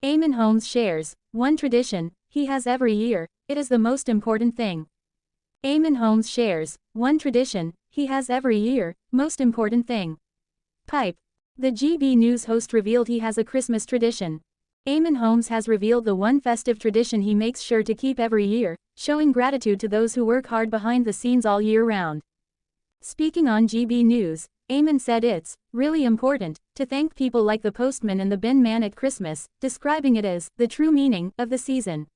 Eamonn Holmes shares one tradition he has every year. It is the most important thing. Eamonn Holmes shares one tradition he has every year. Most important thing. Pipe. The GB News host revealed he has a Christmas tradition. Eamonn Holmes has revealed the one festive tradition he makes sure to keep every year, showing gratitude to those who work hard behind the scenes all year round. Speaking on GB News, Eamonn said it's really important to thank people like the postman and the bin man at Christmas, describing it as the true meaning of the season.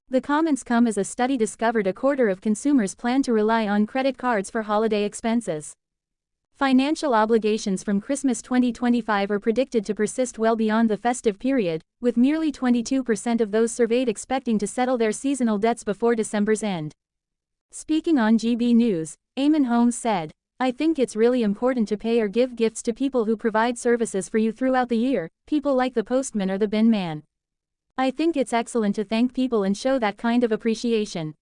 The comments come as a study discovered a quarter of consumers plan to rely on credit cards for holiday expenses. Financial obligations from Christmas 2025 are predicted to persist well beyond the festive period, with merely 22% of those surveyed expecting to settle their seasonal debts before December's end. Speaking on GB News, Eamonn Holmes said, "I think it's really important to pay or give gifts to people who provide services for you throughout the year, people like the postman or the bin man. I think it's excellent to thank people and show that kind of appreciation."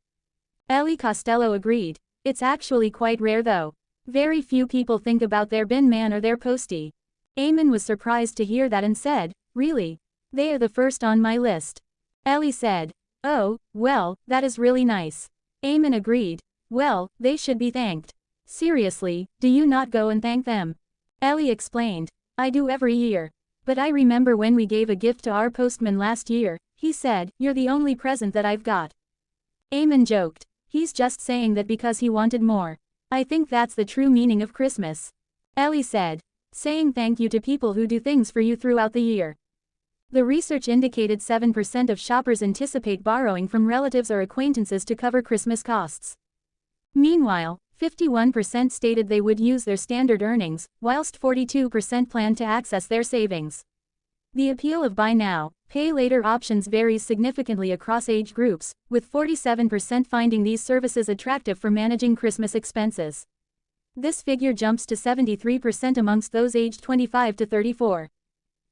Ellie Costello agreed. "It's actually quite rare though. Very few people think about their bin man or their postie." Eamonn was surprised to hear that and said, "Really? They are the first on my list." Ellie said, "Oh, well, that is really nice." Eamonn agreed, "Well, they should be thanked. Seriously, do you not go and thank them?" Ellie explained, "I do every year. But I remember when we gave a gift to our postman last year, he said, 'You're the only present that I've got.'" Eamonn joked, "He's just saying that because he wanted more. I think that's the true meaning of Christmas." Ellie said, "Saying thank you to people who do things for you throughout the year." The research indicated 7% of shoppers anticipate borrowing from relatives or acquaintances to cover Christmas costs. Meanwhile, 51% stated they would use their standard earnings, whilst 42% plan to access their savings. The appeal of buy now, pay later options varies significantly across age groups, with 47% finding these services attractive for managing Christmas expenses. This figure jumps to 73% amongst those aged 25 to 34.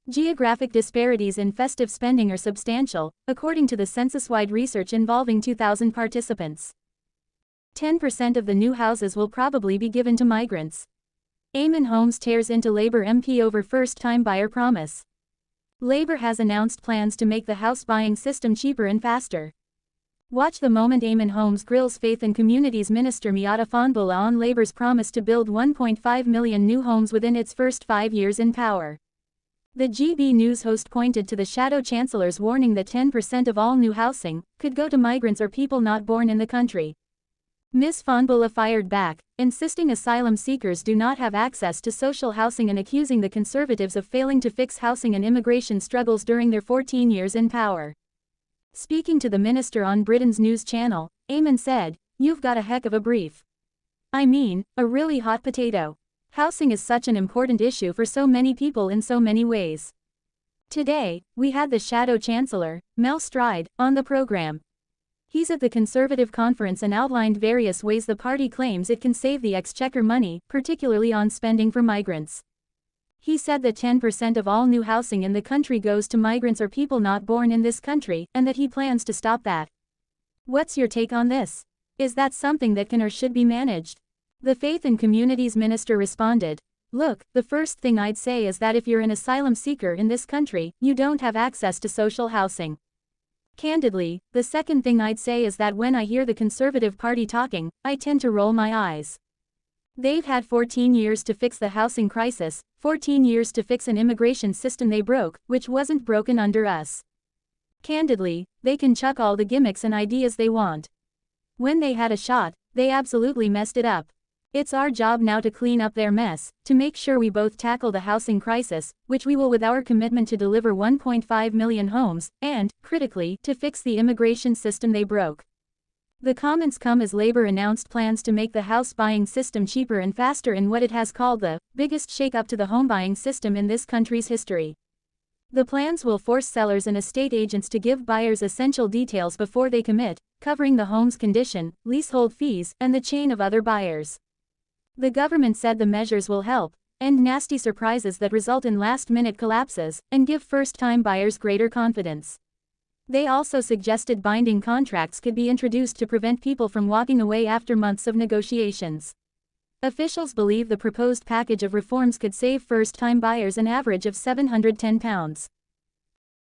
Geographic disparities in festive spending are substantial, according to the census-wide research involving 2,000 participants. 10% of the new houses will probably be given to migrants. Eamonn Holmes tears into Labour MP over first-time buyer promise. Labour has announced plans to make the house buying system cheaper and faster. Watch the moment Eamonn Holmes grills Faith and Communities Minister Miata Fonbola on Labour's promise to build 1.5 million new homes within its first 5 years in power. The GB News host pointed to the Shadow Chancellor's warning that 10% of all new housing could go to migrants or people not born in the country. Ms. Fonbola fired back, insisting asylum seekers do not have access to social housing and accusing the Conservatives of failing to fix housing and immigration struggles during their 14 years in power. Speaking to the minister on Britain's news channel, Eamonn said, "You've got a heck of a brief. I mean, a really hot potato. Housing is such an important issue for so many people in so many ways." Today, we had the Shadow Chancellor, Mel Stride, on the program. He's at the Conservative conference and outlined various ways the party claims it can save the exchequer money, particularly on spending for migrants. He said that 10% of all new housing in the country goes to migrants or people not born in this country, and that he plans to stop that. What's your take on this? Is that something that can or should be managed? The Faith and Communities Minister responded, "Look, the first thing I'd say is that if you're an asylum seeker in this country, you don't have access to social housing. Candidly, the second thing I'd say is that when I hear the Conservative Party talking, I tend to roll my eyes. They've had 14 years to fix the housing crisis, 14 years to fix an immigration system they broke, which wasn't broken under us. Candidly, they can chuck all the gimmicks and ideas they want. When they had a shot, they absolutely messed it up. It's our job now to clean up their mess, to make sure we both tackle the housing crisis, which we will with our commitment to deliver 1.5 million homes, and, critically, to fix the immigration system they broke." The comments come as Labour announced plans to make the house buying system cheaper and faster in what it has called the biggest shake-up to the home buying system in this country's history. The plans will force sellers and estate agents to give buyers essential details before they commit, covering the home's condition, leasehold fees, and the chain of other buyers. The government said the measures will help end nasty surprises that result in last-minute collapses, and give first-time buyers greater confidence. They also suggested binding contracts could be introduced to prevent people from walking away after months of negotiations. Officials believe the proposed package of reforms could save first-time buyers an average of £710.